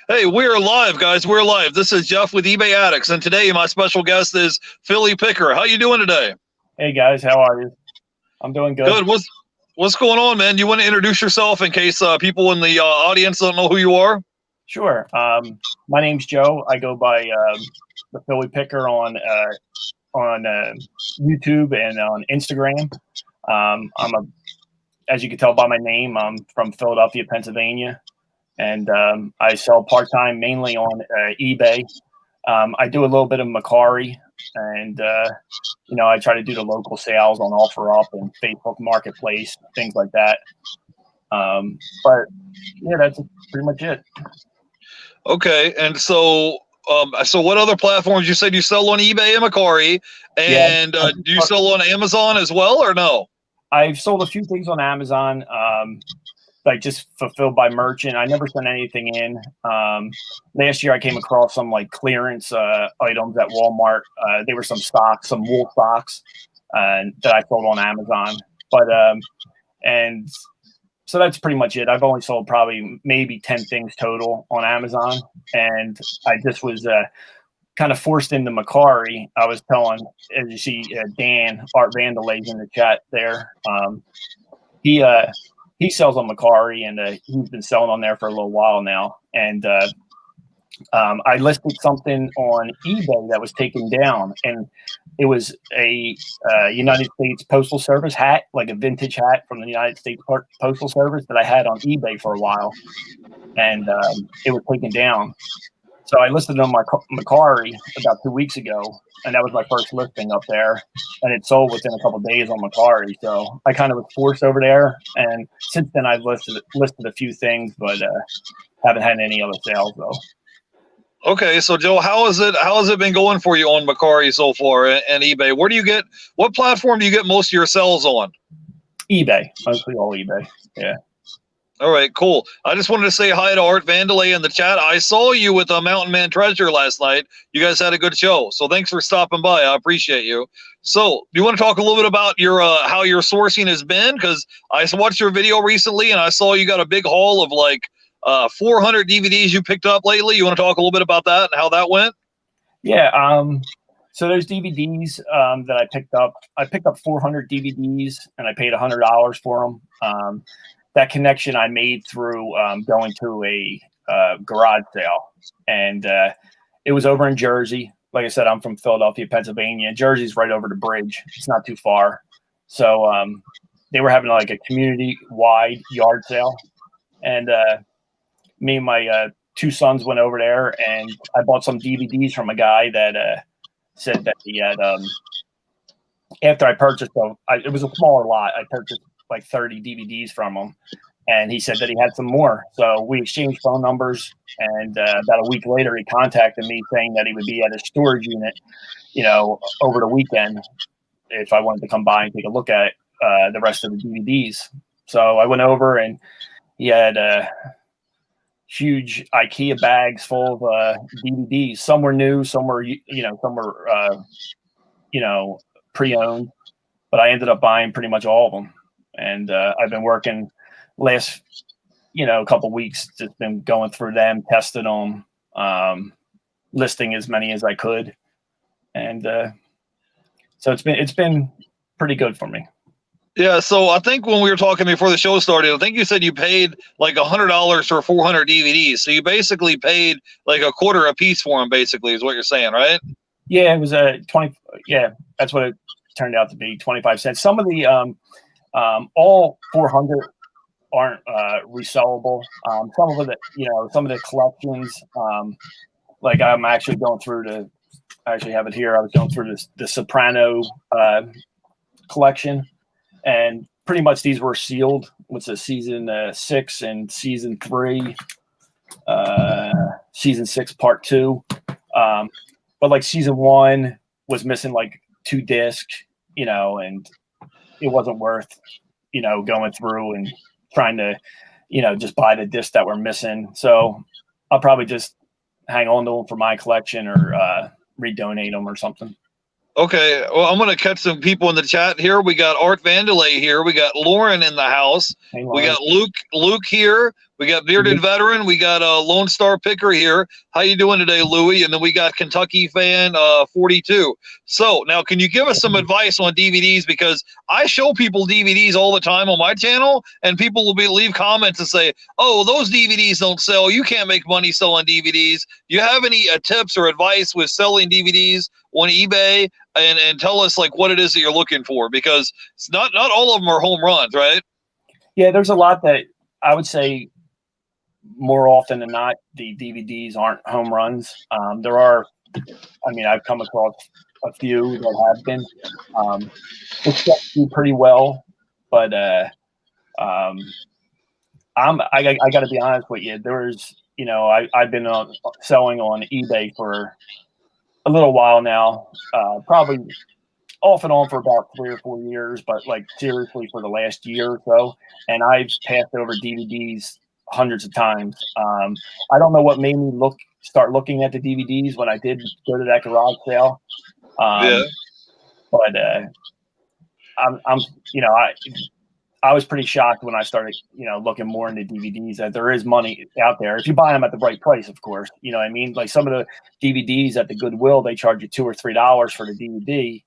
Hey, we're live, guys. We're live. This is Jeff with eBay Addicts, and today my special guest is Philly Picker. How you doing today? Hey guys, how are you? I'm doing good. Good. What's going on, man? You want to introduce yourself in case people in the audience don't know who you are? Sure. My name's Joe. I go by the Philly Picker on YouTube and on Instagram. As you can tell by my name, I'm from Philadelphia, Pennsylvania, and I sell part-time mainly on eBay. I do a little bit of Macari, and I try to do the local sales on OfferUp and Facebook Marketplace, things like that. But yeah, that's pretty much it. Okay, and so what other platforms? You said you sell on eBay and Macari, and do you sell on Amazon as well, or no? I've sold a few things on Amazon, like just fulfilled by merchant. I never sent anything in. Last year I came across some like clearance items at Walmart. They were some socks, some wool socks, that I sold on Amazon. But and so that's pretty much it. I've only sold probably maybe 10 things total on Amazon, and I just was kind of forced into Macari. I was telling, as you see, Dan, Art Vandelay in the chat there. He sells on Macari, and he's been selling on there for a little while now. And I listed something on eBay that was taken down, and it was a United States Postal Service hat, like a vintage hat from the United States Postal Service that I had on eBay for a while, and it was taken down. So I listed on my Macari about 2 weeks ago, and that was my first listing up there, and it sold within a couple of days on Macari. So I kind of was forced over there, and since then I've listed a few things, but haven't had any other sales though. Okay, so Joe, how has it been going for you on Macari so far and eBay? What platform do you get most of your sales on? eBay, mostly all eBay. Yeah. All right, cool. I just wanted to say hi to Art Vandelay in the chat. I saw you with Mountain Man Treasure last night. You guys had a good show, so thanks for stopping by. I appreciate you. So, do you want to talk a little bit about your how your sourcing has been? Because I watched your video recently, and I saw you got a big haul of like 400 DVDs you picked up lately. You want to talk a little bit about that and how that went? Yeah. So those DVDs that I picked up 400 DVDs, and I paid $100 for them. That connection I made through going to a garage sale, and it was over in Jersey. Like I said, I'm from Philadelphia, Pennsylvania. Jersey's right over the bridge. It's not too far. So they were having like a community-wide yard sale, and me and my two sons went over there, and I bought some DVDs from a guy that said that he had, after I purchased them, it was a smaller lot. I purchased like 30 DVDs from him, and he said that he had some more. So we exchanged phone numbers, and about a week later, he contacted me saying that he would be at a storage unit, over the weekend if I wanted to come by and take a look at the rest of the DVDs. So I went over, and he had huge IKEA bags full of DVDs. Some were new, some were pre-owned, but I ended up buying pretty much all of them. And I've been working last, couple weeks, just been going through them, testing them, listing as many as I could, and so it's been pretty good for me. Yeah, so I think when we were talking before the show started, I think you said you paid like $100 for 400 DVDs. So you basically paid like a quarter a piece for them, basically, is what you're saying, right? Yeah, it was 20. Yeah, that's what it turned out to be, 25 cents. Some of the all 400 aren't resellable. Some of the collections, like I'm actually going through I actually have it here. I was going through the Soprano collection, and pretty much these were sealed. What's the season 6 and season 3, season 6 part 2. But like season 1 was missing like 2 discs, and it wasn't worth, going through and trying to, just buy the discs that were missing. So I'll probably just hang on to them for my collection, or redonate them or something. Okay, well, I'm going to catch some people in the chat here. We got Art Vandelay here. We got Lauren in the house. Hey, we got Luke here. We got Bearded Veteran. We got a Lone Star Picker here. How you doing today, Louie? And then we got Kentucky Fan 42. So now, can you give us some advice on DVDs? Because I show people DVDs all the time on my channel, and people will leave comments and say, "Oh, those DVDs don't sell. You can't make money selling DVDs." Do you have any tips or advice with selling DVDs on eBay? And tell us like what it is that you're looking for, because it's not all of them are home runs, right? Yeah, there's a lot that I would say more often than not, the DVDs aren't home runs. There are, I mean, I've come across a few that have been. It's do pretty well, but I got to be honest with you. There's, you know, I've been selling on eBay for a little while now, probably off and on for about 3 or 4 years, but like seriously for the last year or so. And I've passed over DVDs hundreds of times. I don't know what made me start looking at the DVDs when I did go to that garage sale. But I'm you know, I was pretty shocked when I started, you know, looking more into DVDs that there is money out there if you buy them at the right price, of course. You know what I mean? Like some of the DVDs at the Goodwill, they charge you $2 or $3 for the DVD.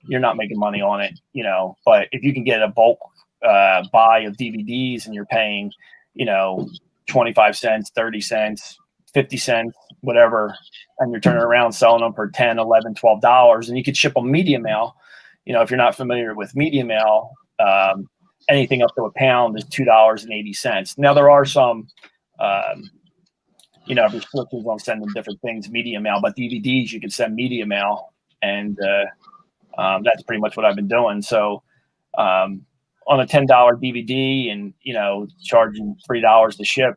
You're not making money on it, you know. But if you can get a bulk buy of DVDs and you're paying, you know, 25 cents, 30 cents, 50 cents, whatever, and you're turning around selling them for $10, $11, $12, and you could ship them media mail. You know, if you're not familiar with media mail, anything up to a pound is $2.80. Now there are some, you know, restrictions on sending different things media mail, but DVDs you can send media mail, and that's pretty much what I've been doing. So on a $10 DVD, and you know, charging $3 to ship,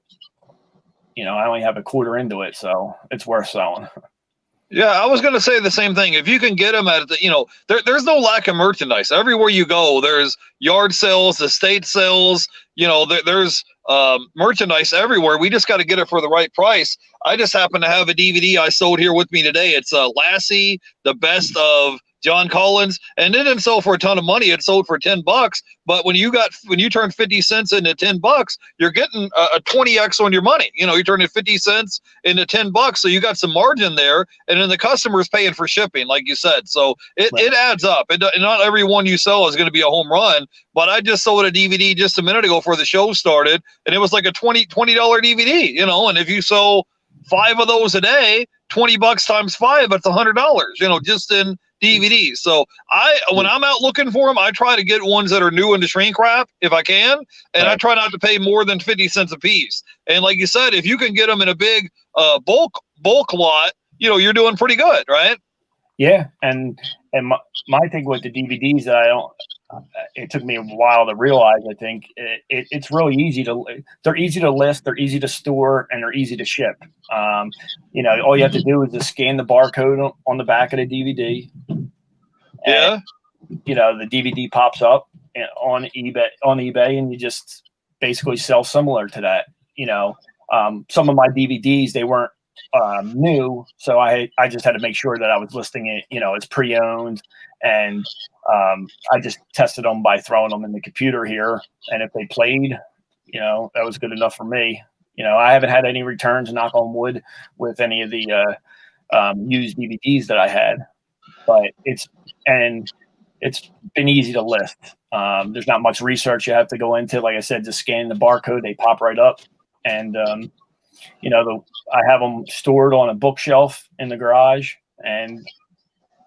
you know, I only have a quarter into it, so it's worth selling. Yeah, I was going to say the same thing. If you can get them at the, you know, there's no lack of merchandise. Everywhere you go, there's yard sales, estate sales, you know, there's merchandise everywhere. We just got to get it for the right price. I just happen to have a DVD I sold here with me today. It's Lassie, the best of John Collins, and it didn't sell for a ton of money. It sold for $10. But when you turn 50 cents into $10, you're getting a 20x on your money. You know, you're turning 50 cents into $10, so you got some margin there, and then the customer's paying for shipping, like you said. So it adds up. And not every one you sell is going to be a home run. But I just sold a DVD just a minute ago before the show started, and it was like a $20 DVD. You know, and if you sell 5 of those a day, $20 times 5, that's $100. You know, just in DVDs. So when I'm out looking for them, I try to get ones that are new into shrink wrap if I can, and I try not to pay more than 50 cents a piece. And like you said, if you can get them in a big bulk lot, you know, you're doing pretty good, right? Yeah, and my thing with the DVDs that it took me a while to realize. I think it's really easy they're easy to list, they're easy to store, and they're easy to ship. You know, all you have to do is just scan the barcode on the back of the DVD. Yeah. And, you know, the DVD pops up on eBay, and you just basically sell similar to that. You know, some of my DVDs, they weren't new, so I just had to make sure that I was listing it, you know, it's pre-owned, and I just tested them by throwing them in the computer here, and if they played, you know, that was good enough for me. You know, I haven't had any returns, knock on wood, with any of the used DVDs that I had, but it's been easy to list. There's not much research you have to go into. Like I said, just scan the barcode, they pop right up, and you know, I have them stored on a bookshelf in the garage, and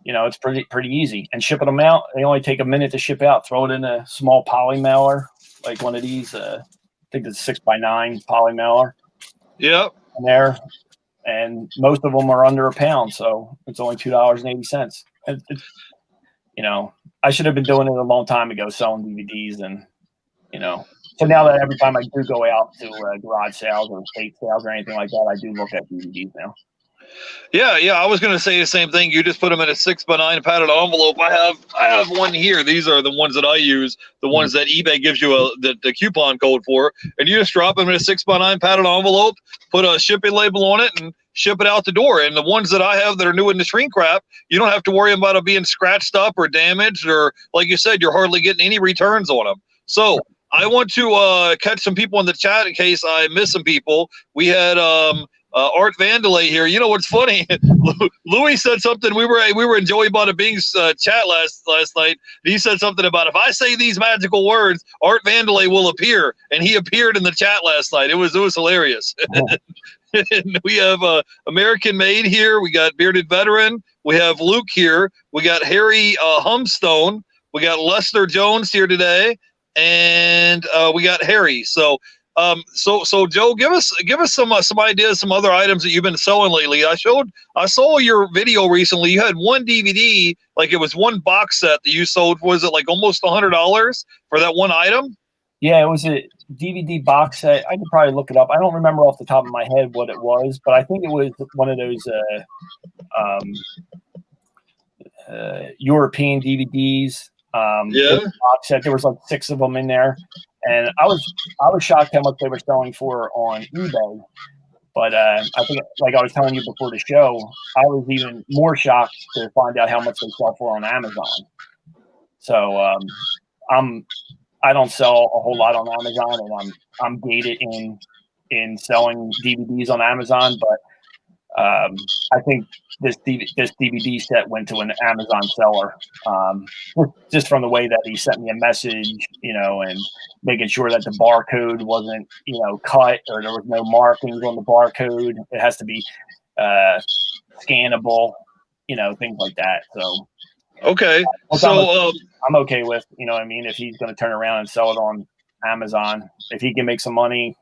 you know, it's pretty easy. And shipping them out, they only take a minute to ship out. Throw it in a small poly mailer, like one of these. I think it's a 6x9 poly mailer. Yep. And there, and most of them are under a pound, so it's only $2.80. You know, I should have been doing it a long time ago, selling DVDs, and you know. So now that every time I do go out to garage sales or estate sales or anything like that, I do look at DVDs now. Yeah, I was going to say the same thing. You just put them in a 6x9 padded envelope. I have one here. These are the ones that I use, the ones that eBay gives you the coupon code for, and you just drop them in a 6x9 padded envelope, put a shipping label on it, and ship it out the door. And the ones that I have that are new in the shrink wrap, you don't have to worry about them being scratched up or damaged, or like you said, you're hardly getting any returns on them. So I want to catch some people in the chat in case I miss some people. We had Art Vandelay here. You know what's funny? Louis said something. We were in Joey Bada Bing's chat last night. He said something about if I say these magical words, Art Vandelay will appear, and he appeared in the chat last night. It was hilarious. And we have American Made here. We got Bearded Veteran. We have Luke here. We got Harry Humstone. We got Lester Jones here today, and we got Harry. So Joe, give us some ideas, some other items that you've been selling lately. I saw your video recently. You had one DVD, like it was one box set that you sold. Was it like almost $100 for that one item? Yeah, it was a DVD box set. I could probably look it up. I don't remember off the top of my head what it was, but I think it was one of those European DVDs. Yeah. Box set. There was like 6 of them in there, and I was shocked how much they were selling for on eBay. But I think, like I was telling you before the show, I was even more shocked to find out how much they sell for on Amazon. So I don't sell a whole lot on Amazon, and I'm gated in selling DVDs on Amazon. But I think this DVD set went to an Amazon seller, just from the way that he sent me a message, and making sure that the barcode wasn't, cut, or there was no markings on the barcode. It has to be scannable, things like that. So. Okay. So I'm okay with, if he's going to turn around and sell it on Amazon, if he can make some money,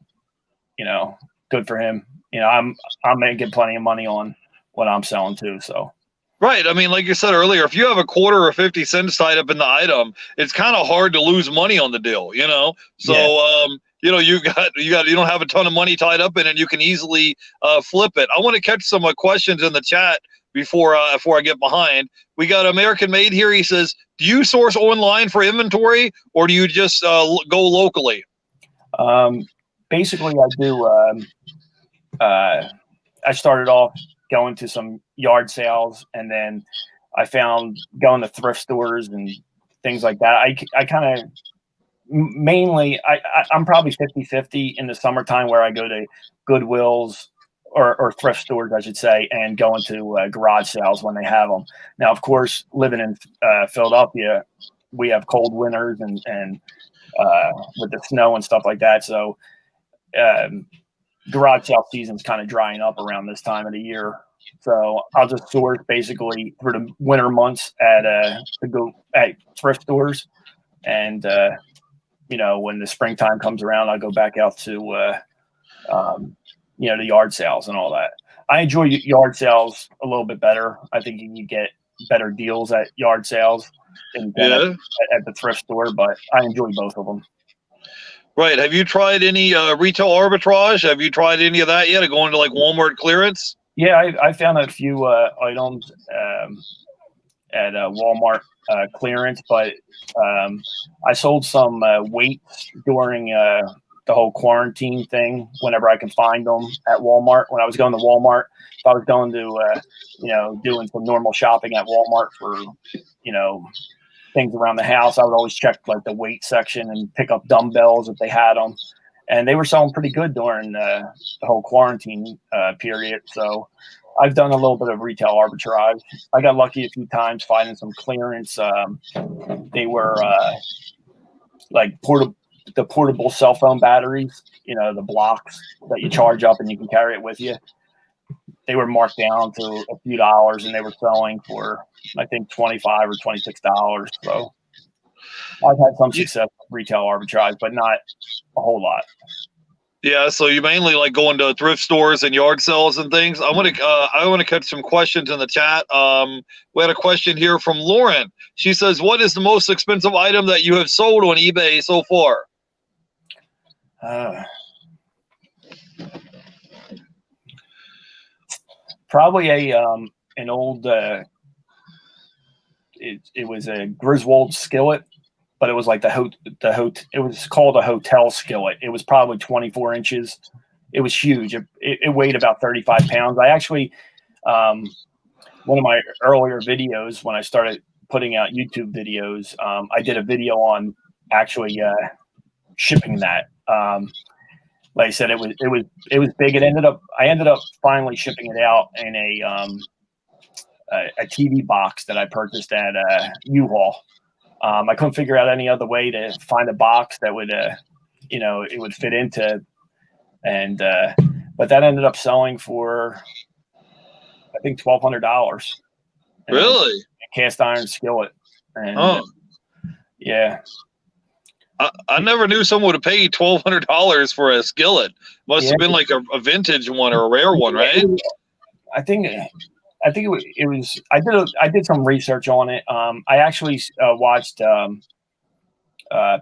good for him. I'm making plenty of money on what I'm selling too. So. Right. I mean, like you said earlier, if you have a quarter or 50 cents tied up in the item, it's kind of hard to lose money on the deal, So, yeah. You don't have a ton of money tied up in it. You can easily flip it. I want to catch some questions in the chat before I get behind. We got American Made here. He says, do you source online for inventory, or do you just go locally? Basically, I do. I started off going to some yard sales, and then I found going to thrift stores and things like that. I kind of mainly, I'm probably 50-50 in the summertime, where I go to Goodwills or thrift stores, I should say, and go into garage sales when they have them. Now, of course, living in Philadelphia, we have cold winters and with the snow and stuff like that. So garage sale season's kind of drying up around this time of the year. So I'll just source basically for the winter months at thrift stores, and when the springtime comes around, I'll go back out to the yard sales and all that. I enjoy yard sales a little bit better. I think you can get better deals at yard sales than at the thrift store, but I enjoy both of them. Right. Have you tried any retail arbitrage? Have you tried any of that yet? Going to like Walmart clearance? Yeah, I found a few items at Walmart clearance, but I sold some weights during the whole quarantine thing whenever I can find them at Walmart. When I was going to Walmart, if I was going to, doing some normal shopping at Walmart for, things around the house, I would always check like the weight section and pick up dumbbells if they had them. And they were selling pretty good during the whole quarantine period. So I've done a little bit of retail arbitrage. I got lucky a few times finding some clearance. They were like the portable cell phone batteries, the blocks that you charge up and you can carry it with you. They were marked down to a few dollars, and they were selling for, I think, $25 or $26. So I've had some success with retail arbitrage, but not a whole lot. Yeah, so you mainly like going to thrift stores and yard sales and things. I want to catch some questions in the chat. We had a question here from Lauren. She says, "What is the most expensive item that you have sold on eBay so far?" Probably an old. It was a Griswold skillet, but it was like it was called a hotel skillet. It was probably 24 inches. It was huge. It weighed about 35 pounds. I actually, one of my earlier videos when I started putting out YouTube videos, I did a video on actually shipping that. Like I said, it was big. I ended up finally shipping it out in a TV box that I purchased at U-Haul. I couldn't figure out any other way to find a box that would, it would fit into, and but that ended up selling for, I think, $1,200. Really? A cast iron skillet, and yeah. I never knew someone would have paid $1,200 for a skillet. Must have been like a vintage one or a rare one, right? I think it was. I did some research on it. I actually watched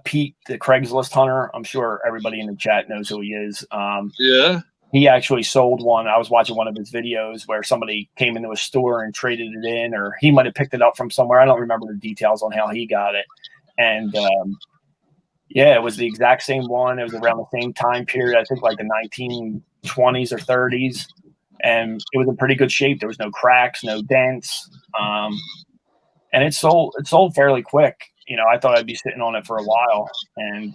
Pete, the Craigslist hunter. I'm sure everybody in the chat knows who he is. Yeah. He actually sold one. I was watching one of his videos where somebody came into a store and traded it in, or he might have picked it up from somewhere. I don't remember the details on how he got it. And yeah, it was the exact same one. It was around the same time period, I think like the 1920s or 30s. And it was in pretty good shape. There was no cracks, no dents. And it sold fairly quick. I thought I'd be sitting on it for a while. And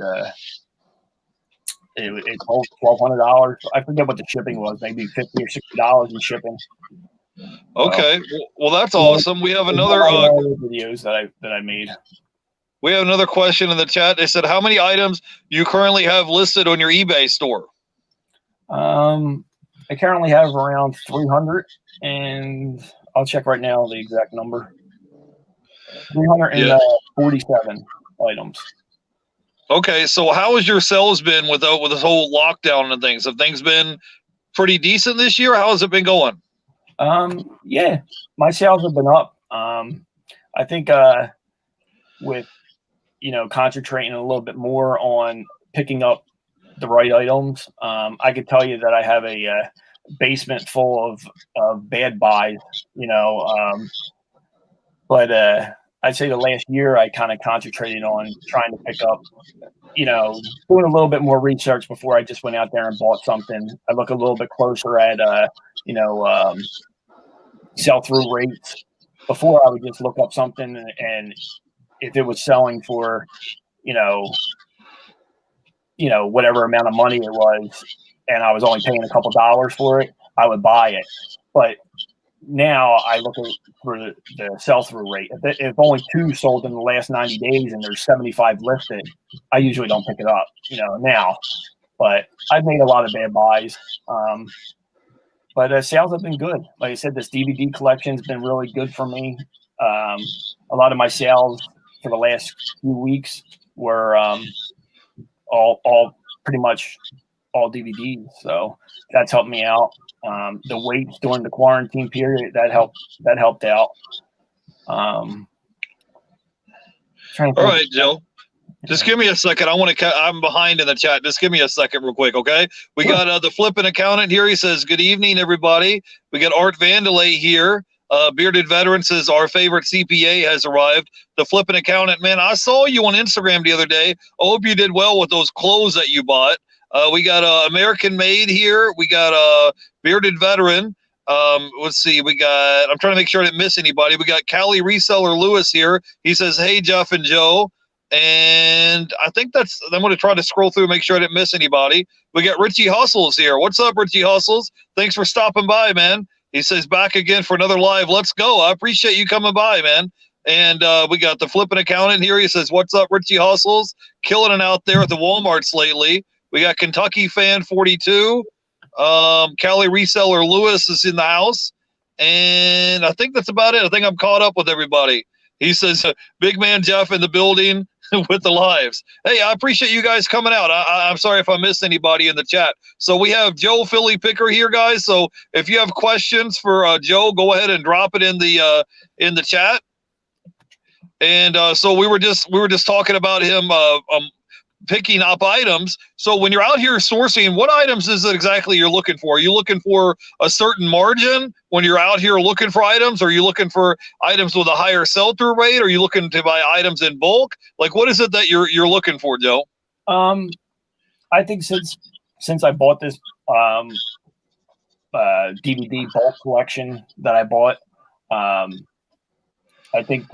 it sold $1,200. I forget what the shipping was, maybe $50 or $60 in shipping. Okay. Well, that's awesome. We have another videos that I made. We have another question in the chat. They said, how many items you currently have listed on your eBay store? I currently have around 300, and I'll check right now the exact number. 347 items. Okay, so how has your sales been with this whole lockdown and things? Have things been pretty decent this year? How has it been going? Yeah, my sales have been up. I think with concentrating a little bit more on picking up the right items. I could tell you that I have a basement full of bad buys, but I'd say the last year I kind of concentrated on trying to pick up, doing a little bit more research before I just went out there and bought something. I look a little bit closer at, sell-through rates. Before I would just look up something, and if it was selling for, whatever amount of money it was, and I was only paying a couple dollars for it, I would buy it. But now I look at for the sell-through rate. If only 2 sold in the last 90 days and there's 75 listed, I usually don't pick it up, now. But I've made a lot of bad buys. But sales have been good. Like I said, this DVD collection's been really good for me. A lot of my sales for the last few weeks were all pretty much all DVDs. So that's helped me out. The weights during the quarantine period, that helped out. All right, Joe. Just give me a second. I'm behind in the chat. Just give me a second real quick, okay? We got the flipping accountant here. He says, good evening, everybody. We got Art Vandelay here. Bearded Veteran says, our favorite CPA has arrived. The flipping accountant, man, I saw you on Instagram the other day. I hope you did well with those clothes that you bought. We got American Made here. We got Bearded Veteran. Let's see. I'm trying to make sure I didn't miss anybody. We got Cali Reseller Lewis here. He says, hey, Jeff and Joe. And I think I'm going to try to scroll through and make sure I didn't miss anybody. We got Richie Hustles here. What's up, Richie Hustles? Thanks for stopping by, man. He says, back again for another live. Let's go. I appreciate you coming by, man. And we got the flipping accountant here. He says, what's up, Richie Hustles? Killing it out there at the Walmarts lately. We got Kentucky Fan 42. Cali Reseller Lewis is in the house. And I think that's about it. I think I'm caught up with everybody. He says, big man Jeff in the building with the lives. Hey, I appreciate you guys coming out. I'm sorry if I missed anybody in the chat. So we have Joe Philly Picker here, guys. So if you have questions for Joe, go ahead and drop it in the chat. And so we were just talking about him picking up items. So when you're out here sourcing, what items is it exactly you're looking for? Are you looking for a certain margin when you're out here looking for items? Are you looking for items with a higher sell-through rate? Are you looking to buy items in bulk? Like, what is it that you're looking for, Joe? I think since I bought this DVD bulk collection that I bought, I think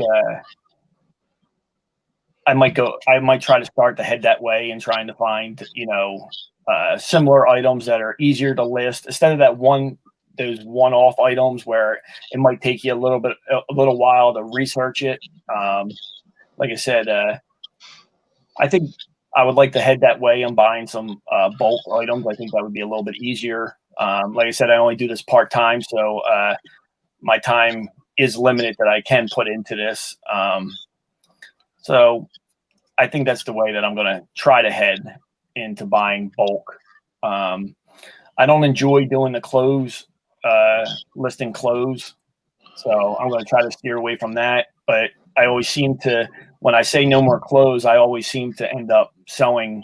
I might try to start to head that way and trying to find, similar items that are easier to list instead of those one-off items where it might take you a little while to research it. Like I said, I think I would like to head that way and buying some bulk items. I think that would be a little bit easier. Like I said, I only do this part-time, so my time is limited that I can put into this. So I think that's the way that I'm going to try to head into buying bulk. I don't enjoy doing the clothes, listing clothes. So I'm going to try to steer away from that. But I always seem to, when I say no more clothes, I always seem to end up selling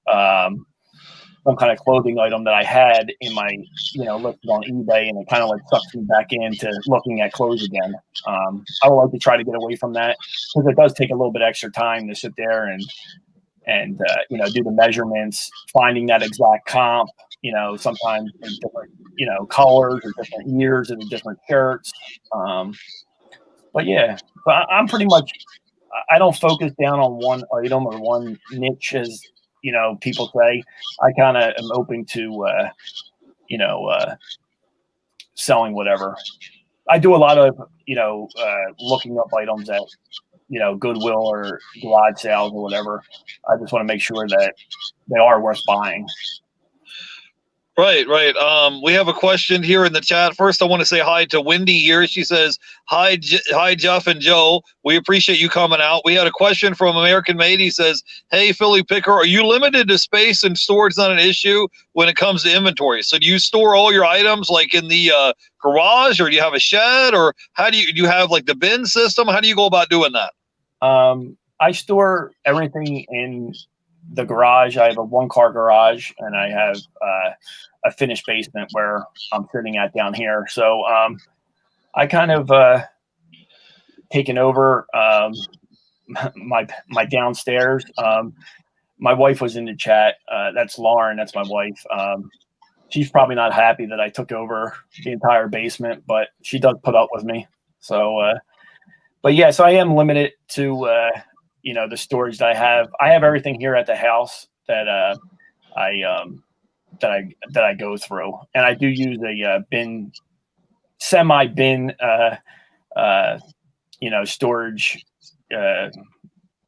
some kind of clothing item that I had in my, listed on eBay, and it kind of like sucks me back into looking at clothes again. I would like to try to get away from that because it does take a little bit extra time to sit there and do the measurements, finding that exact comp. Sometimes in different, colors or different years of the different shirts. But I'm pretty much, I don't focus down on one item or one niche as, people say. I kind of am open to, selling whatever. I do a lot of, looking up items at, Goodwill or garage sales or whatever. I just want to make sure that they are worth buying. Right. We have a question here in the chat. First, I want to say hi to Wendy here. She says, hi, Jeff and Joe. We appreciate you coming out. We had a question from American Made. He says, hey, Philly Picker, are you limited to space and storage not an issue when it comes to inventory? So do you store all your items like in the garage, or do you have a shed, or how do you have like the bin system? How do you go about doing that? I store everything in the garage. I have a one-car garage, and I have a finished basement where I'm sitting at down here. So I kind of taken over my downstairs. My wife was in the chat. That's Lauren. That's my wife. She's probably not happy that I took over the entire basement, but she does put up with me. So, so I am limited to the storage that I have. I have everything here at the house that I go through, and I do use a semi-bin storage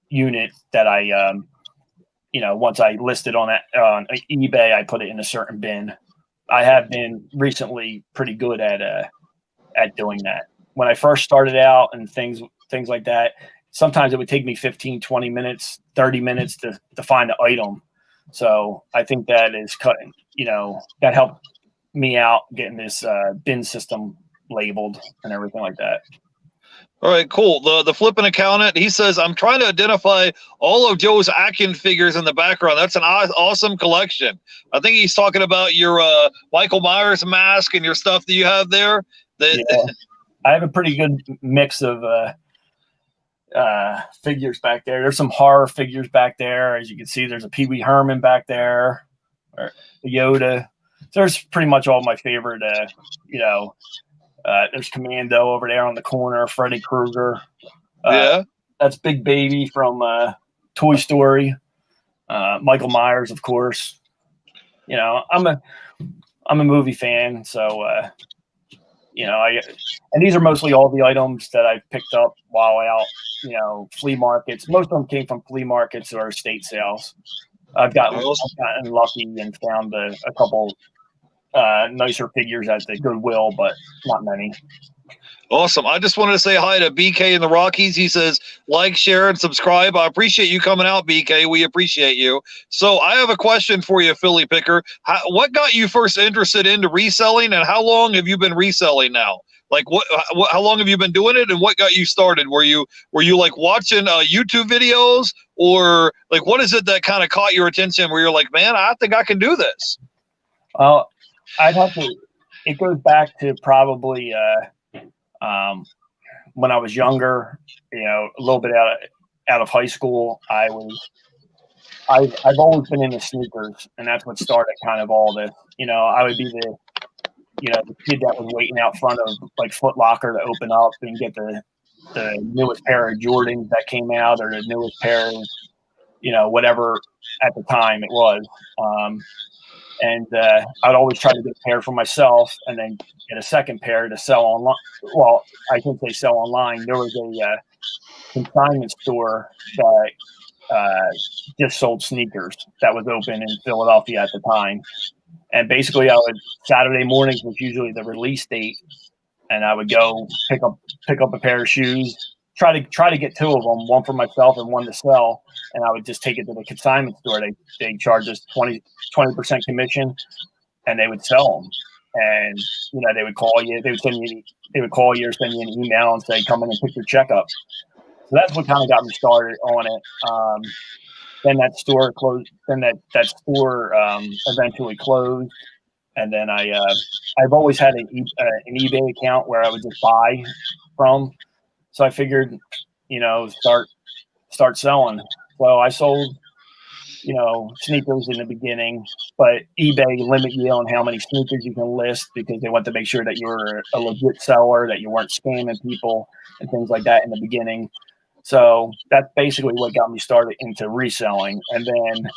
unit that I once I listed on eBay, I put it in a certain bin. I have been recently pretty good at doing that. When I first started out and things like that, sometimes it would take me 15, 20 minutes, 30 minutes to find the item. So I think that is cutting, that helped me out getting this bin system labeled and everything like that. All right, cool. The flipping accountant, he says, I'm trying to identify all of Joe's action figures in the background. That's an awesome collection. I think he's talking about your Michael Myers mask and your stuff that you have there. I have a pretty good mix of figures back there. There's some horror figures back there. As you can see, there's a Pee Wee Herman back there, or Yoda. There's pretty much all my favorite, there's Commando over there on the corner, Freddy Krueger. That's Big Baby from Toy Story. Michael Myers, of course. I'm a movie fan, so and these are mostly all the items that I picked up while out, flea markets. Most of them came from flea markets or estate sales. I've gotten lucky and found a couple nicer figures at the Goodwill, but not many. Awesome. I just wanted to say hi to BK in the Rockies. He says, like, share, and subscribe. I appreciate you coming out, BK. We appreciate you. So I have a question for you, Philly Picker. What got you first interested into reselling, and how long have you been reselling now? Like, how long have you been doing it, and what got you started? Were you like watching YouTube videos, or like what is it that kind of caught your attention where you're like, man, I think I can do this? Well, it goes back to probably when I was younger, a little bit out of high school. I've always been into sneakers, and that's what started kind of all this. I would be the kid that was waiting out front of like Foot Locker to open up and get the the newest pair of Jordans that came out, or the newest pair of, whatever at the time it was. And I'd always try to get a pair for myself and then get a second pair to sell online. Well, I think they sell online. There was a consignment store that just sold sneakers that was open in Philadelphia at the time. And basically Saturday mornings was usually the release date, and I would go pick up a pair of shoes, try to get two of them, one for myself and one to sell. And I would just take it to the consignment store. They charge us 20% commission, and they would sell them. And they would call you. They would call you or send you an email and say, "Come in and pick your check up." So that's what kind of got me started on it. Then that store closed. Then that store eventually closed. And then I've always had an eBay account where I would just buy from. So I figured, start selling. So I sold, sneakers in the beginning, but eBay limit you on how many sneakers you can list because they want to make sure that you're a legit seller, that you weren't scamming people and things like that in the beginning. So that's basically what got me started into reselling. And then,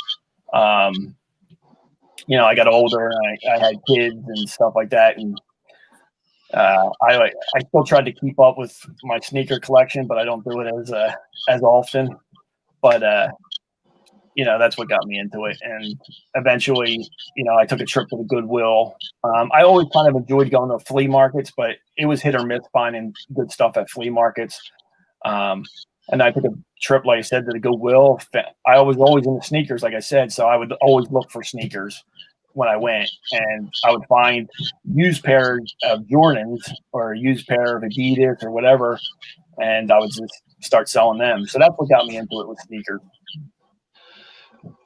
I got older and I had kids and stuff like that. And I still tried to keep up with my sneaker collection, but I don't do it as often. But that's what got me into it. And eventually, I took a trip to the Goodwill. I always kind of enjoyed going to flea markets, but it was hit or miss finding good stuff at flea markets. And I took a trip, like I said, to the Goodwill. I was always into sneakers, like I said, so I would always look for sneakers when I went, and I would find used pairs of Jordans or a used pair of Adidas or whatever, and I would just start selling them. So that's what got me into it with sneakers.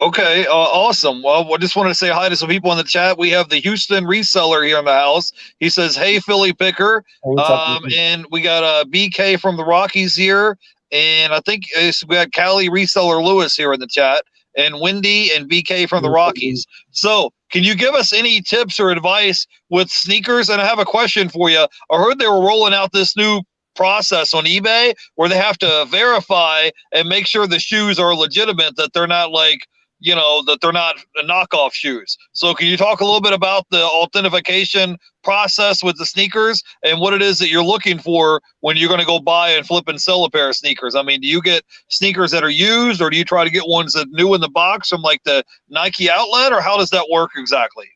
Okay, awesome. Well, I just wanted to say hi to some people in the chat. We have the Houston reseller here in the house. He says, "Hey, Philly Picker," and we got BK from the Rockies here, and I think we got Cali reseller Lewis here in the chat, and Wendy and BK from the Rockies. So, can you give us any tips or advice with sneakers? And I have a question for you. I heard they were rolling out this new process on eBay where they have to verify and make sure the shoes are legitimate, that they're not that they're not knockoff shoes. So can you talk a little bit about the authentication process with the sneakers and what it is that you're looking for when you're going to go buy and flip and sell a pair of sneakers? I mean, do you get sneakers that are used, or do you try to get ones that new in the box from like the Nike outlet, or how does that work exactly?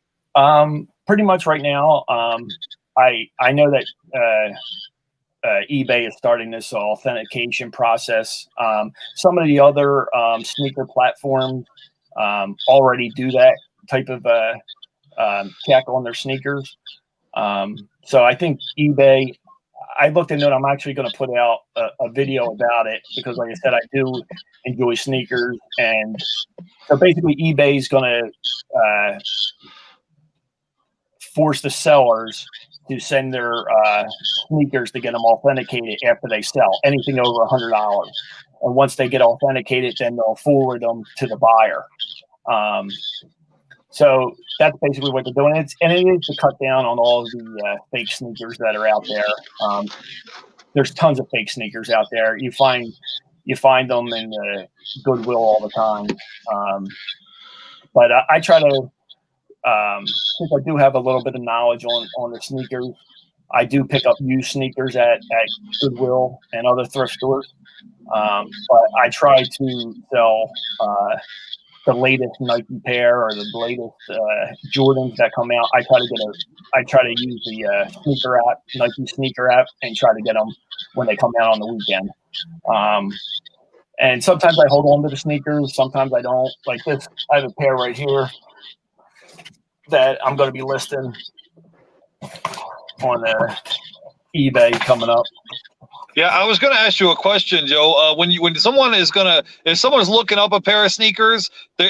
Pretty much right now, I know that eBay is starting this authentication process. Some of the other sneaker platforms already do that type of check on their sneakers. So I think eBay, I looked into it. I'm actually going to put out a video about it because, like I said, I do enjoy sneakers. And so basically eBay is going to force the sellers to send their sneakers to get them authenticated after they sell anything over $100. And once they get authenticated, then they'll forward them to the buyer. So that's basically what they're doing. And it is to cut down on all of the fake sneakers that are out there. There's tons of fake sneakers out there. You find them in the Goodwill all the time. But I try to, since I do have a little bit of knowledge on the sneakers, I do pick up used sneakers at Goodwill and other thrift stores. But I try to sell the latest Nike pair or the latest Jordans that come out. I try to use the sneaker app, Nike sneaker app, and try to get them when they come out on the weekend. And sometimes I hold on to the sneakers. Sometimes I don't. Like this, I have a pair right here that I'm going to be listing on eBay coming up. Yeah, I was going to ask you a question, Joe. When someone is if someone's looking up a pair of sneakers,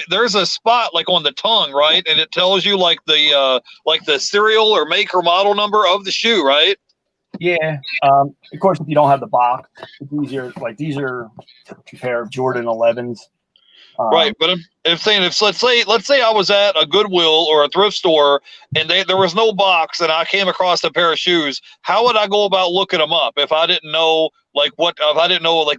there's a spot like on the tongue, right? And it tells you like the serial or make or model number of the shoe, right? Yeah. Of course, if you don't have the box, it's easier. Like these are a pair of Jordan 11s. Right, but if saying if let's say I was at a Goodwill or a thrift store and there was no box and I came across a pair of shoes, how would I go about looking them up if I didn't know like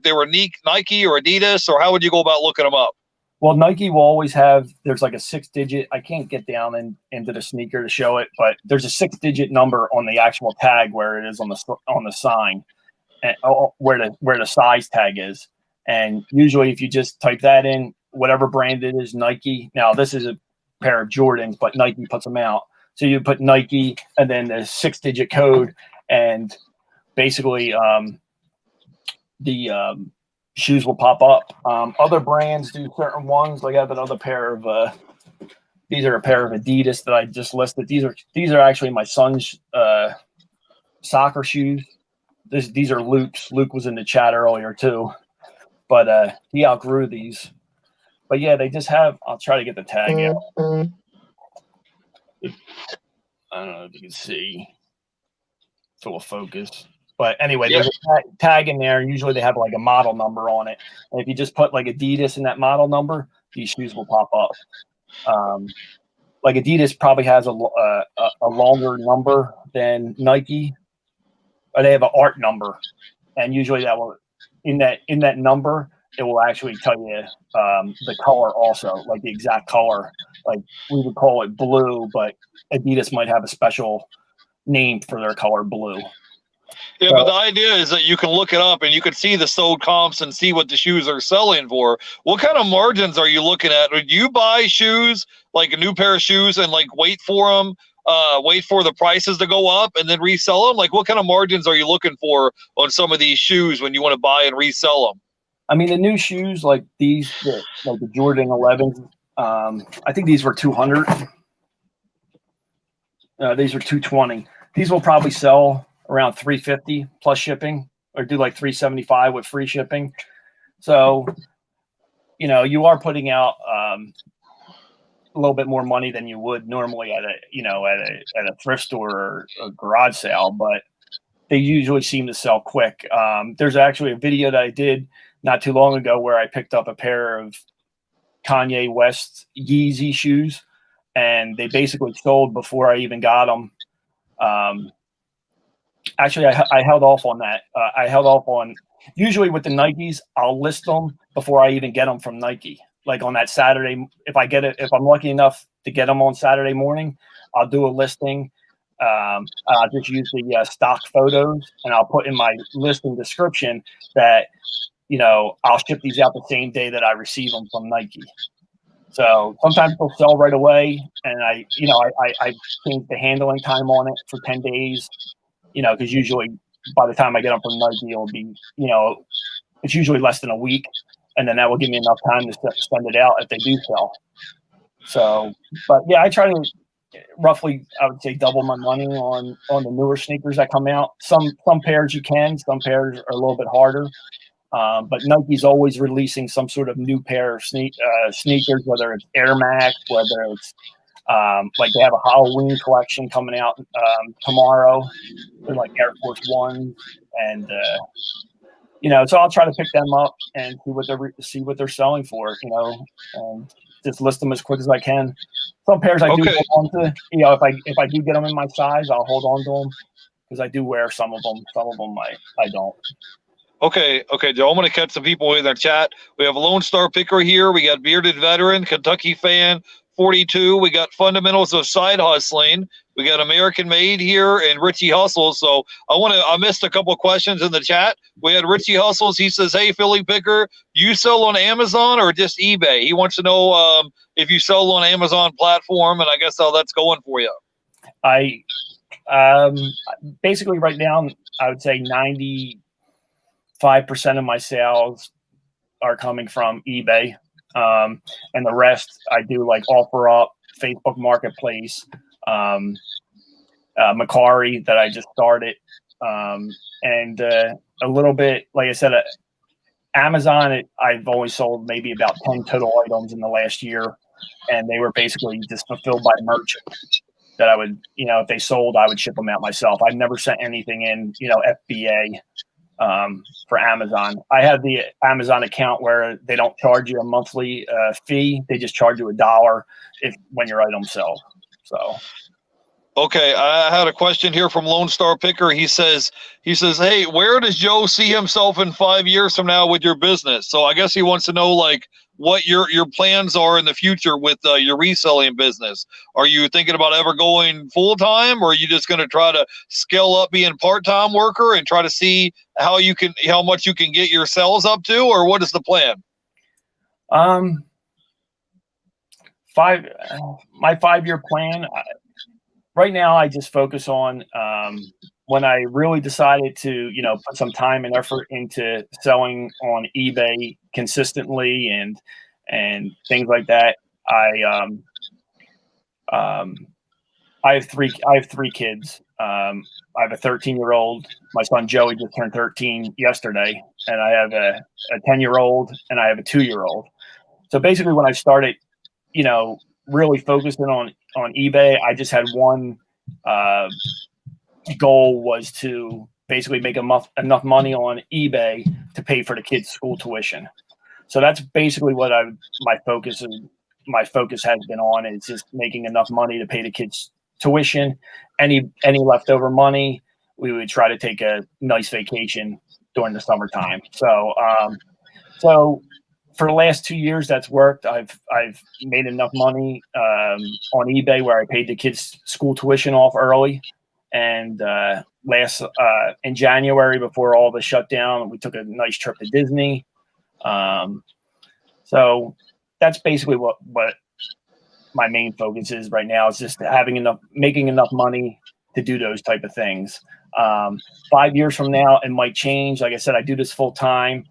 they were Nike or Adidas, or how would you go about looking them up? Well, Nike will always have, there's like a 6-digit. I can't get down into the sneaker to show it, but there's a 6-digit number on the actual tag where it is on the sign, and where the size tag is. And usually, if you just type that in, whatever brand it is, Nike. Now, this is a pair of Jordans, but Nike puts them out. So you put Nike and then the 6-digit code, and basically the shoes will pop up. Other brands do certain ones. Like I have another pair of these are a pair of Adidas that I just listed. These are actually my son's soccer shoes. These are Luke's. Luke was in the chat earlier too, but he outgrew these. But yeah, they just have. I'll try to get the tag out. I don't know if you can see. It's a little focus. But anyway, there's a tag in there. Usually they have like a model number on it. And if you just put like Adidas in that model number, these shoes will pop up. Like Adidas probably has a longer number than Nike. Or they have an art number. And usually that will in that number, it will actually tell you the color also, like the exact color. Like we would call it blue, but Adidas might have a special name for their color blue. Yeah, but the idea is that you can look it up and you can see the sold comps and see what the shoes are selling for. What kind of margins are you looking at? Do you buy shoes, like a new pair of shoes, and like wait for them, wait for the prices to go up and then resell them? Like what kind of margins are you looking for on some of these shoes when you want to buy and resell them? I mean, the new shoes like these, like the Jordan 11s, I think these were 200. These are 220. These will probably sell around 350 plus shipping, or do like 375 with free shipping. So, you are putting out a little bit more money than you would normally at a thrift store or a garage sale, but they usually seem to sell quick. There's actually a video that I did not too long ago where I picked up a pair of Kanye West Yeezy shoes, and they basically sold before I even got them. Actually, I held off on that. I held off on, usually with the Nikes, I'll list them before I even get them from Nike. Like on that Saturday, if I'm lucky enough to get them on Saturday morning, I'll do a listing. I'll just use the stock photos, and I'll put in my listing description that, I'll ship these out the same day that I receive them from Nike. So sometimes they'll sell right away, and I change the handling time on it for 10 days. Because usually by the time I get them from Nike, it'll be, it's usually less than a week. And then that will give me enough time to send it out if they do sell. So, but yeah, I try to roughly, I would say, double my money on the newer sneakers that come out. Some pairs you can, some pairs are a little bit harder. But Nike's always releasing some sort of new pair of sneakers, whether it's Air Max, whether it's like they have a Halloween collection coming out tomorrow. They're like Air Force Ones, and so I'll try to pick them up and see what they're selling for, and just list them as quick as I can. Some pairs I do hold on to. If I do get them in my size, I'll hold on to them because I do wear some of them. Some of them I don't. Okay, Joe. I'm going to catch some people in their chat. We have Lone Star Picker here. We got Bearded Veteran, Kentucky Fan 42. We got Fundamentals of Side Hustling. We got American Made here and Richie Hustles. So I missed a couple of questions in the chat. We had Richie Hustles. He says, "Hey, Philly Picker, do you sell on Amazon or just eBay?" He wants to know if you sell on Amazon platform, and I guess how that's going for you. I basically right now I would say 95% of my sales are coming from eBay. And the rest I do like OfferUp, Facebook Marketplace, Macari that I just started, and a little bit, like I said, Amazon. I've only sold maybe about 10 total items in the last year, and they were basically just fulfilled by merchant that I would, if they sold, I would ship them out myself. I've never sent anything in, FBA. for Amazon. I have the Amazon account where they don't charge you a monthly fee. They just charge you $1 when your items sell. So. Okay, I had a question here from Lone Star Picker. He says, hey, where does Joe see himself in 5 years from now with your business? So I guess he wants to know like what your plans are in the future with your reselling business. Are you thinking about ever going full time, or are you just going to try to scale up being part-time worker and try to see how much you can get your sales up to, or what is the plan? My 5-year plan. Right now, I just focus on when I really decided to, put some time and effort into selling on eBay consistently and things like that. I have three kids. I have a 13-year-old. My son Joey just turned 13 yesterday, and I have a 10-year-old and I have a 2-year-old. So basically, when I started, really focusing on eBay, I just had one goal, was to basically make enough money on eBay to pay for the kids' school tuition. So that's basically what my focus has been on, is just making enough money to pay the kids' tuition. Any leftover money, we would try to take a nice vacation during the summertime. So for the last 2 years, that's worked. I've made enough money on eBay where I paid the kids' school tuition off early. And in January, before all the shutdown, we took a nice trip to Disney. So that's basically what my main focus is right now, is just making enough money to do those type of things. 5 years from now, it might change. Like I said, I do this full time.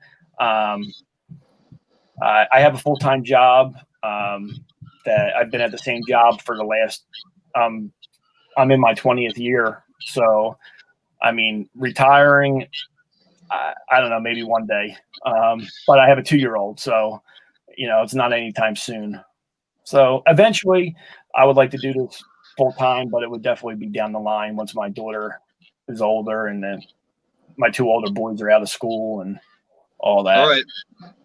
I have a full-time job that I've been at the same job for the last, I'm in my 20th year. So, I mean, retiring, I don't know, maybe one day. But I have a 2-year-old, so, it's not anytime soon. So eventually I would like to do this full-time, but it would definitely be down the line once my daughter is older and then my 2 older boys are out of school and all that. All right.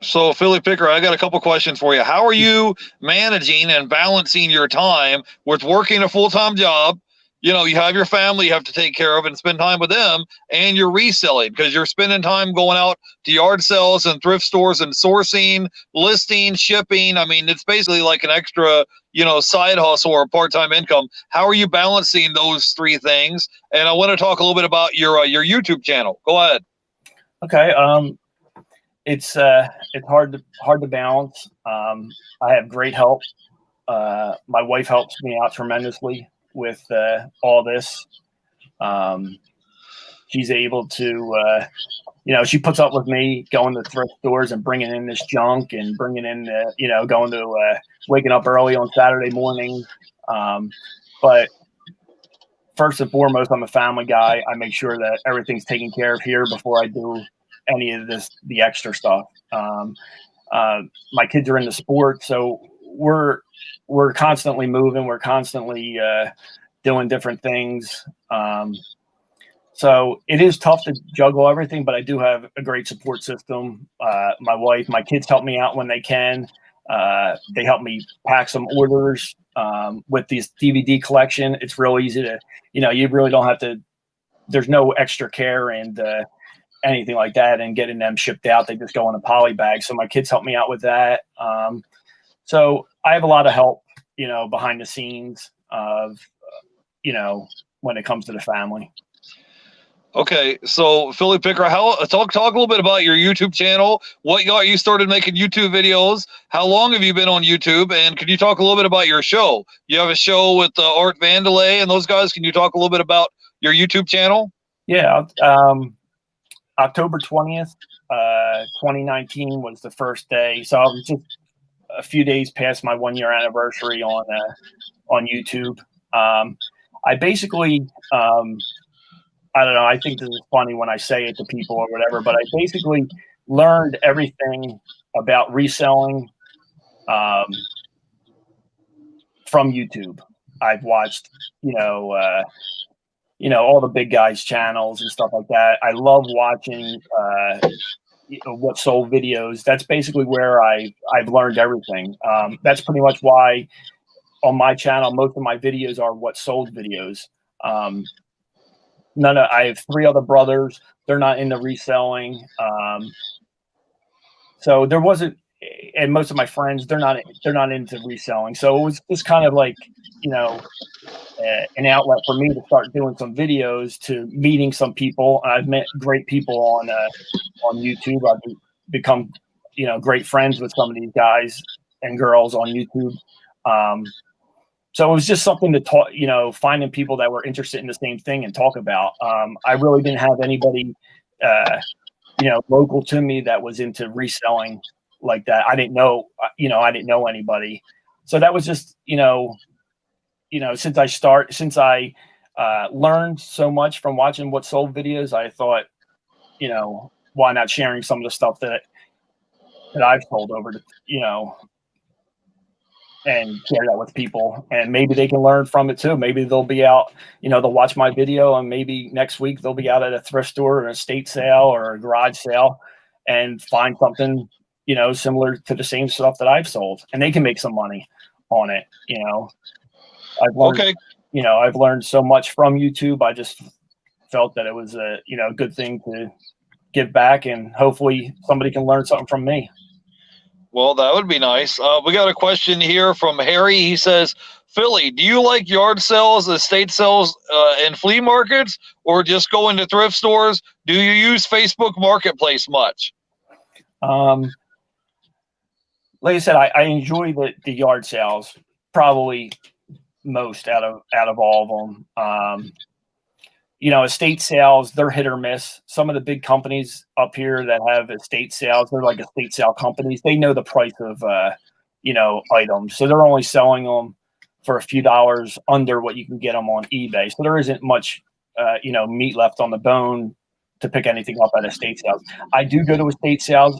So, Philly Picker, I got a couple questions for you. How are you managing and balancing your time with working a full-time job? You have your family you have to take care of and spend time with them, and you're reselling, because you're spending time going out to yard sales and thrift stores and sourcing, listing, shipping. I mean, it's basically like an extra, side hustle or part-time income. How are you balancing those 3 things? And I want to talk a little bit about your YouTube channel. Go ahead. Okay. It's hard to balance. I have great help. My wife helps me out tremendously with all this. She's able to, she puts up with me going to thrift stores and bringing in this junk and bringing in, going to waking up early on Saturday morning. But first and foremost, I'm a family guy. I make sure that everything's taken care of here before I do any of the extra stuff. My kids are into sports, so we're constantly moving. We're constantly doing different things. So it is tough to juggle everything, but I do have a great support system. My wife, my kids help me out when they can. They help me pack some orders. With this DVD collection, it's real easy to, you really don't have to, there's no extra care and anything like that and getting them shipped out. They just go in a poly bag. So my kids help me out with that. So I have a lot of help, behind the scenes of, when it comes to the family. Okay, so Philly Picker, talk a little bit about your YouTube channel. What got you started making YouTube videos? How long have you been on YouTube? And could you talk a little bit about your show? You have a show with Art Vandelay and those guys. Can you talk a little bit about your YouTube channel? Yeah, October 20th, 2019 was the first day. So I was just a few days past my 1-year anniversary on YouTube. I basically, I don't know, I think this is funny when I say it to people or whatever, but I basically learned everything about reselling from YouTube. I've watched, all the big guys channels and stuff like that. I love watching what sold videos. That's basically where I've learned everything. That's pretty much why on my channel most of my videos are what sold videos. I have 3 other brothers. They're not into reselling. So there wasn't, and most of my friends, they're not into reselling. So it was just kind of like, an outlet for me to start doing some videos, to meeting some people. I've met great people on YouTube. I've become, great friends with some of these guys and girls on YouTube. So it was just something to talk, finding people that were interested in the same thing and talk about. I really didn't have anybody, local to me that was into reselling like that. I didn't know anybody. So that was just, since I learned so much from watching what sold videos, I thought, why not sharing some of the stuff that I've sold over to, and share that with people, and maybe they can learn from it too. Maybe they'll be out, they'll watch my video, and maybe next week they'll be out at a thrift store or an estate sale or a garage sale and find something, similar to the same stuff that I've sold, and they can make some money on it. I've learned, I've learned so much from YouTube. I just felt that it was a, good thing to give back, and hopefully somebody can learn something from me. Well, that would be nice. We got a question here from Harry. He says, Philly, do you like yard sales, estate sales, and flea markets, or just go into thrift stores? Do you use Facebook Marketplace much? Like I said, I enjoy the yard sales probably most out of all of them. Estate sales, they're hit or miss. Some of the big companies up here that have estate sales, they're like estate sale companies. They know the price of, items. So they're only selling them for a few dollars under what you can get them on eBay. So there isn't much, meat left on the bone to pick anything up at estate sales. I do go to estate sales.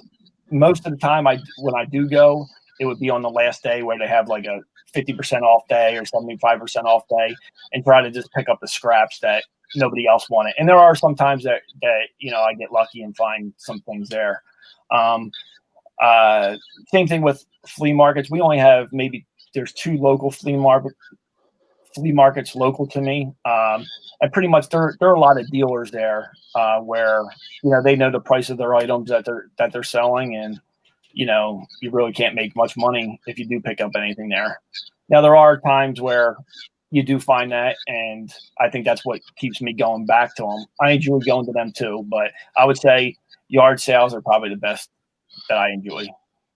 Most of the time, when I do go, it would be on the last day where they have like a 50% off day or 75% off day, and try to just pick up the scraps that nobody else wanted. And there are some times that I get lucky and find some things there. Same thing with flea markets. We only have there's 2 local flea markets local to me. And pretty much there are a lot of dealers there where they know the price of their items that they're selling, and you really can't make much money if you do pick up anything there. Now there are times where you do find that, and I think that's what keeps me going back to them. I enjoy going to them too, but I would say yard sales are probably the best that I enjoy.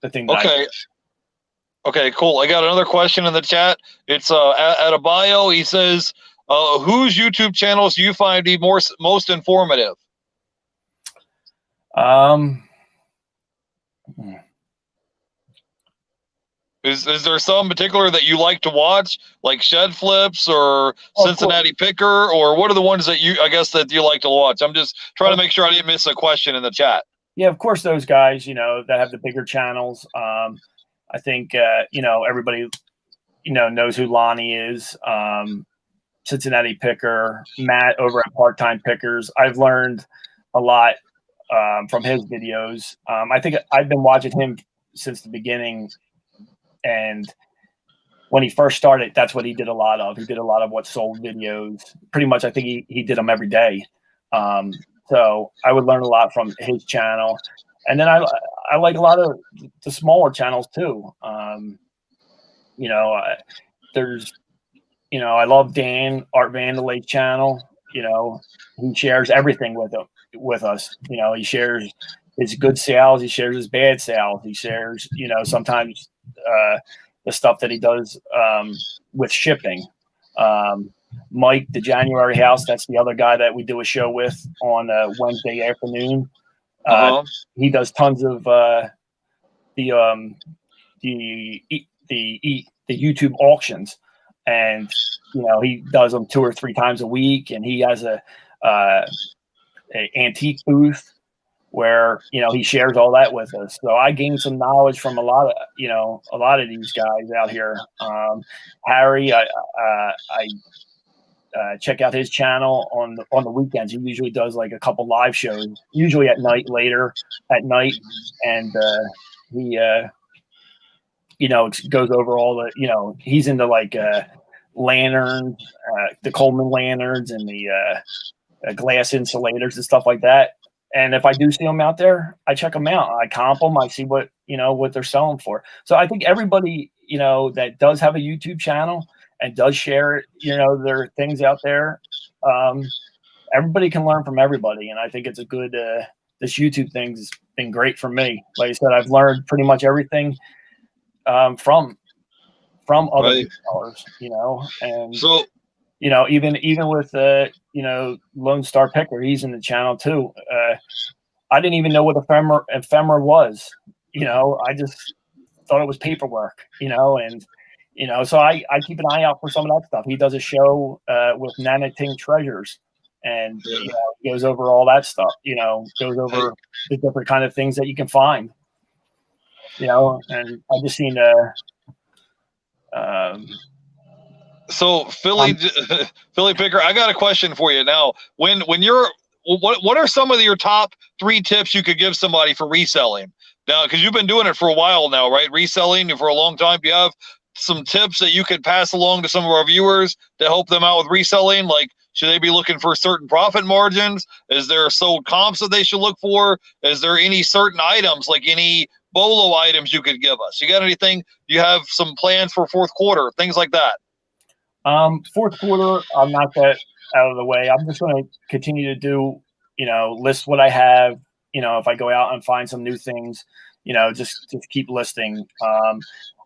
The thing that Okay, cool. I got another question in the chat. It's at a bio. He says, whose YouTube channels do you find to be most informative? Is there some particular that you like to watch, like Shed Flips or Cincinnati Picker, or what are the ones that you like to watch? I'm just trying to make sure I didn't miss a question in the chat. Yeah, of course, those guys, that have the bigger channels. I think, everybody, knows who Lonnie is. Cincinnati Picker, Matt over at Part-Time Pickers. I've learned a lot from his videos. I think I've been watching him since the beginning. And when he first started, that's what he did a lot of. He did a lot of what sold videos. Pretty much, I think he did them every day. So I would learn a lot from his channel. And then I like a lot of the smaller channels too. There's, I love Dan, Art Vandelay channel. He shares everything with us. He shares his good sales. He shares his bad sales. He shares, sometimes the stuff that he does with shipping. Mike, the January House, that's the other guy that we do a show with on Wednesday afternoon. He does tons of the YouTube auctions, and he does them 2 or 3 times a week, and he has a antique booth where he shares all that with us. So I gained some knowledge from a lot of these guys out here. Harry, check out his channel on the weekends. He usually does like a couple live shows, usually at night, later at night, and he goes over all the he's into like lanterns, the Coleman lanterns, and the glass insulators and stuff like that. And if I do see them out there, I check them out. I comp them. I see what they're selling for. So I think everybody, that does have a YouTube channel and does share, their things out there. Everybody can learn from everybody. And I think it's a good, this YouTube thing's been great for me. Like I said, I've learned pretty much everything from other retailers, and so, even with, Lone Star Picker, he's in the channel too. I didn't even know what ephemera was. I just thought it was paperwork, and, so I keep an eye out for some of that stuff. He does a show with Nanating Treasures, and, goes over all that stuff, goes over the different kind of things that you can find, and I just seen, so Philly Picker, I got a question for you now. When you're, what are some of your top 3 tips you could give somebody for reselling now? Because you've been doing it for a while now, right? Reselling for a long time. Do you have some tips that you could pass along to some of our viewers to help them out with reselling? Like, should they be looking for certain profit margins? Is there sold comps that they should look for? Is there any certain items, like any BOLO items you could give us? You got anything? You have some plans for fourth quarter, things like that? Fourth quarter, I'm not that out of the way. I'm just going to continue to do, list what I have. If I go out and find some new things, just keep listing.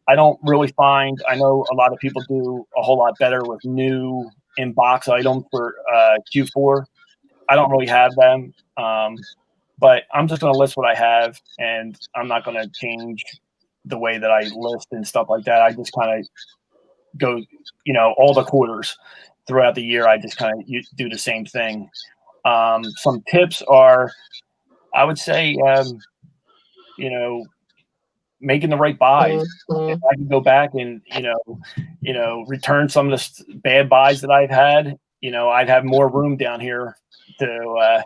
I don't really find, I know a lot of people do a whole lot better with new in-box items for Q4. I don't really have them, but I'm just going to list what I have, and I'm not going to change the way that I list and stuff like that. I just kind of go, all the quarters throughout the year. I just kind of do the same thing. Some tips are, I would say, making the right buys. If I can go back and, return some of the bad buys that I've had, I'd have more room down here to,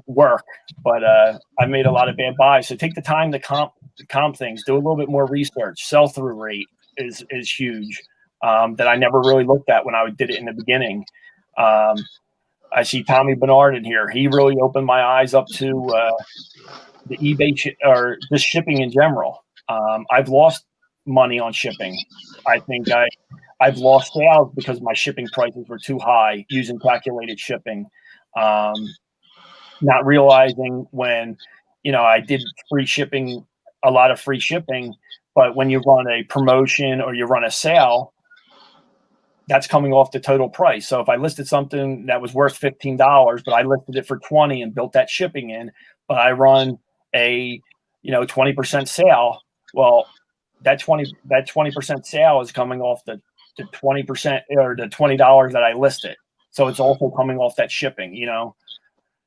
work. But I made a lot of bad buys. So take the time to comp things, do a little bit more research. Sell-through rate is huge, that I never really looked at when I did it in the beginning. I see Tommy Bernard in here. He really opened my eyes up to the eBay or just shipping in general. I've lost money on shipping. I think I've lost sales because my shipping prices were too high using calculated shipping. Not realizing when, I did free shipping, a lot of free shipping, but when you run a promotion or you run a sale, that's coming off the total price. So if I listed something that was worth $15, but I listed it for $20 and built that shipping in, but I run a 20% sale, well, that 20% sale is coming off the 20% or the $20 that I listed. So it's also coming off that shipping,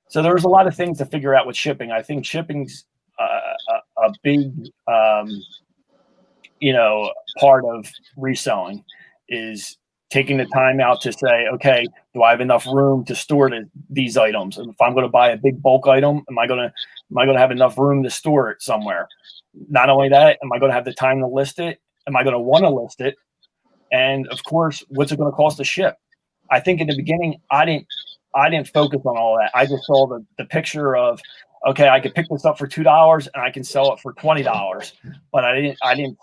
So there's a lot of things to figure out with shipping. I think shipping's a big, part of reselling, is taking the time out to say, okay, do I have enough room to store these items? And if I'm going to buy a big bulk item, am I going to have enough room to store it somewhere? Not only that, am I going to have the time to list it? Am I going to want to list it? And of course, what's it going to cost to ship? I think in the beginning, I didn't focus on all that. I just saw the picture of, okay, I could pick this up for $2 and I can sell it for $20. But I didn't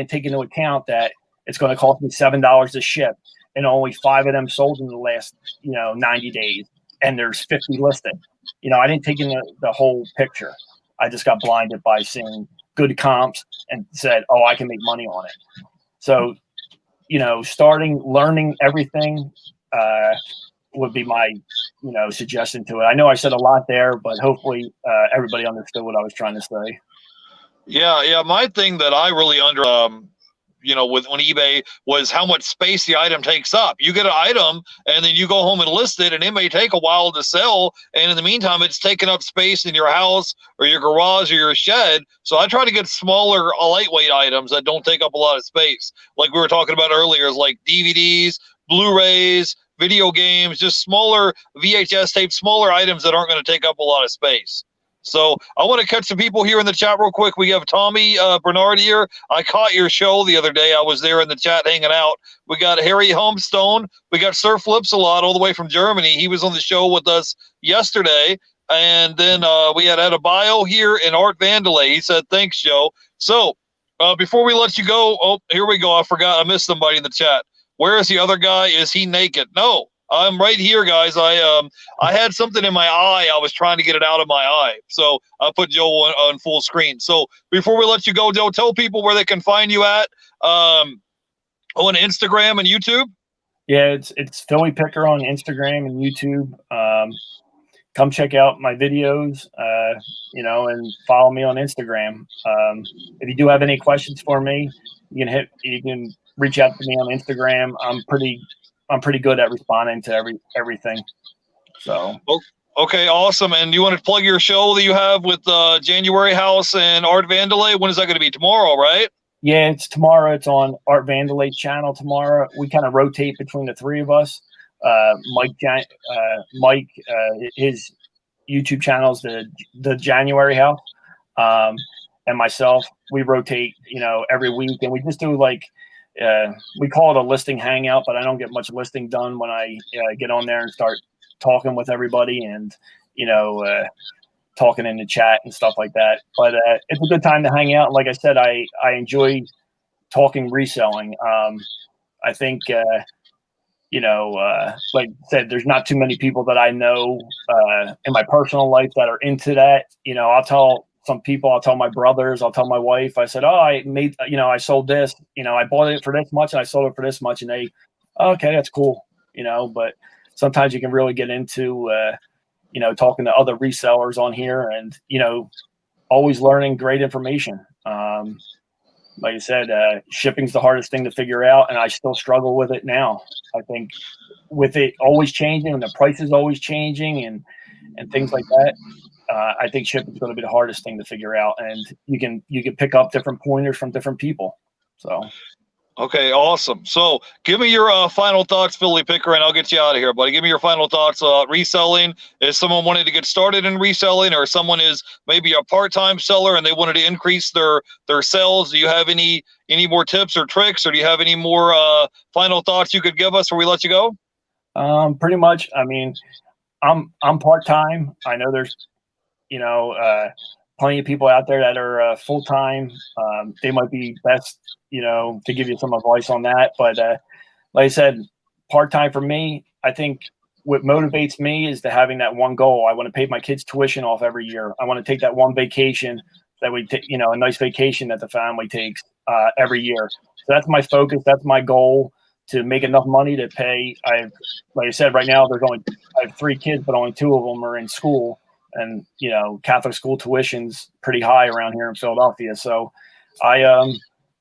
take into account that it's going to cost me $7 to ship, and only 5 of them sold in the last, 90 days, and there's 50 listed. I didn't take in the whole picture. I just got blinded by seeing good comps and said, oh, I can make money on it. So, learning everything would be my, suggestion to it. I know I said a lot there, but hopefully everybody understood what I was trying to say. Yeah. My thing that I really with on eBay was how much space the item takes up. You get an item and then you go home and list it, and it may take a while to sell. And in the meantime, it's taking up space in your house or your garage or your shed. So I try to get smaller, lightweight items that don't take up a lot of space. Like we were talking about earlier, is like DVDs, Blu-rays, video games, just smaller VHS tapes, smaller items that aren't going to take up a lot of space. So I want to catch some people here in the chat real quick. We have Tommy Bernard here. I caught your show the other day. I was there in the chat hanging out. We got Harry Homestone. We got Sir Flips a lot all the way from Germany. He was on the show with us yesterday. And then we had Adebayo here and Art Vandelay. He said, thanks, Joe. So before we let you go, oh, here we go. I forgot. I missed somebody in the chat. Where is the other guy? Is he naked? No. I'm right here, guys. I had something in my eye. I was trying to get it out of my eye. So I put Joe on full screen. So before we let you go, Joe, tell people where they can find you at on Instagram and YouTube. Yeah, it's Philly Picker on Instagram and YouTube. Come check out my videos, and follow me on Instagram. If you do have any questions for me, you can reach out to me on Instagram. I'm pretty good at responding to everything. So okay, awesome. And you want to plug your show that you have with January House and Art Vandelay? When is that going to be? Tomorrow, right? Yeah, it's tomorrow. It's on Art Vandelay's channel tomorrow. We kind of rotate between the three of us. Mike, his YouTube channel's the January House, and myself. We rotate, every week, and we just do we call it a listing hangout, but I don't get much listing done when I get on there and start talking with everybody and, talking in the chat and stuff like that. But it's a good time to hang out. Like I said, I enjoy talking reselling. I think, like I said, there's not too many people that I know in my personal life that are into that. I'll tell some people, I'll tell my brothers, I'll tell my wife, I said, I sold this, I bought it for this much and I sold it for this much. And they, okay, that's cool. But sometimes you can really get into, talking to other resellers on here and, always learning great information. Like I said, shipping's the hardest thing to figure out. And I still struggle with it now. I think with it always changing and the price is always changing and things like that. I think shipping is going to be the hardest thing to figure out, and you can pick up different pointers from different people. So, okay, awesome. So, give me your final thoughts, Philly Picker, and I'll get you out of here, buddy. Give me your final thoughts. Reselling. Is someone wanting to get started in reselling, or someone is maybe a part-time seller and they wanted to increase their sales? Do you have any more tips or tricks, or do you have any more final thoughts you could give us before we let you go? Pretty much. I mean, I'm part-time. I know there's plenty of people out there that are full-time. They might be best, to give you some advice on that. But like I said, part-time for me, I think what motivates me is to having that one goal. I want to pay my kids' tuition off every year. I want to take that one vacation that we take, a nice vacation that the family takes every year. So that's my focus. That's my goal, to make enough money to pay. Like I said, right now I have 3 kids, but only 2 of them are in school. And, Catholic school tuition's pretty high around here in Philadelphia. So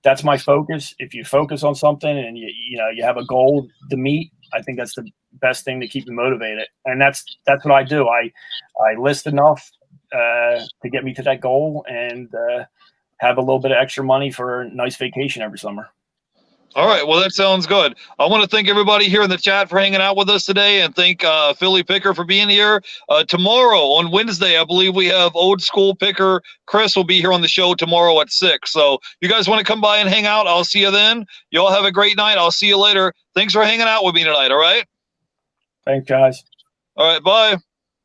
that's my focus. If you focus on something and you have a goal to meet, I think that's the best thing to keep you motivated. And that's what I do. I list enough to get me to that goal and have a little bit of extra money for a nice vacation every summer. All right. Well, that sounds good. I want to thank everybody here in the chat for hanging out with us today, and thank Philly Picker for being here. Tomorrow on Wednesday, I believe we have Old School Picker Chris will be here on the show tomorrow at 6. So you guys want to come by and hang out? I'll see you then. You all have a great night. I'll see you later. Thanks for hanging out with me tonight. All right. Thanks, guys. All right. Bye.